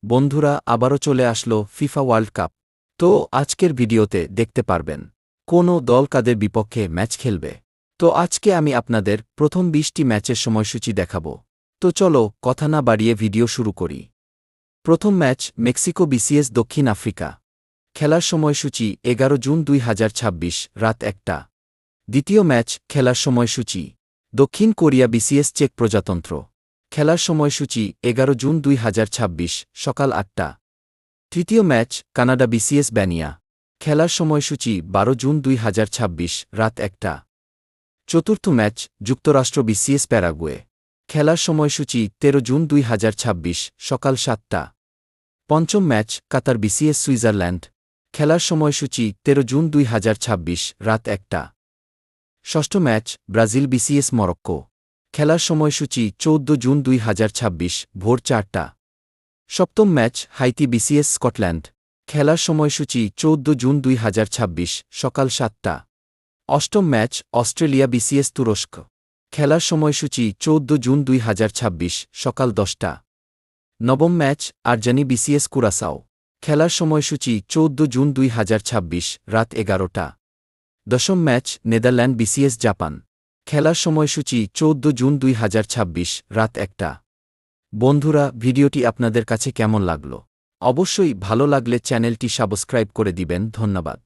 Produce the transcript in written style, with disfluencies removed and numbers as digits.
বন্ধুরা, আবারও চলে আসলো ফিফা ওয়ার্ল্ড কাপ। তো আজকের ভিডিওতে দেখতে পারবেন কোন দল কাদের বিপক্ষে ম্যাচ খেলবে। তো আজকে আমি আপনাদের প্রথম 20টি ম্যাচের সময়সূচি দেখাব। তো চলো কথা না বাড়িয়ে ভিডিও শুরু করি। প্রথম ম্যাচ মেক্সিকো বিসিএস দক্ষিণ আফ্রিকা। খেলার সময়সূচি 11 জুন 2026 রাত 1টা। দ্বিতীয় ম্যাচ খেলার সময়সূচি দক্ষিণ কোরিয়া বিসিএস চেক প্রজাতন্ত্র। খেলার সময়সূচি 11 জুন 2026 সকাল 8টা। তৃতীয় ম্যাচ কানাডা বিসিএস ব্যানিয়া। খেলার সময়সূচি 12 জুন 2026 রাত 1টা। চতুর্থ ম্যাচ যুক্তরাষ্ট্র বিসিএস প্যারাগুয়ে। খেলার সময়সূচি 13 জুন 2026 সকাল 7টা। পঞ্চম ম্যাচ কাতার বিসিএস সুইজারল্যান্ড। খেলার সময়সূচি 13 জুন 2026 রাত 1টা। ষষ্ঠ ম্যাচ ব্রাজিল বিসিএস মরক্কো। খেলার সময়সূচি 14 জুন 2026 ভোর 4টা। সপ্তম ম্যাচ হাইতি বিসিএস স্কটল্যান্ড। খেলার সময়সূচি 14 জুন 2026 সকাল 7টা। অষ্টম ম্যাচ অস্ট্রেলিয়া বিসিএস তুরস্ক। খেলার সময়সূচি 14 জুন 2026 সকাল 10টা। নবম ম্যাচ আরজানি বিসিএস কুরাসাও। খেলার সময়সূচি 14 জুন 2026 রাত 11টা। দশম ম্যাচ নেদারল্যান্ড বিসিএস জাপান। খেলার সময়সূচি 14 জুন 2026 রাত 1টা। বন্ধুরা, ভিডিওটি আপনাদের কাছে কেমন লাগলো? অবশ্যই ভালো লাগলে চ্যানেলটি সাবস্ক্রাইব করে দিবেন। ধন্যবাদ।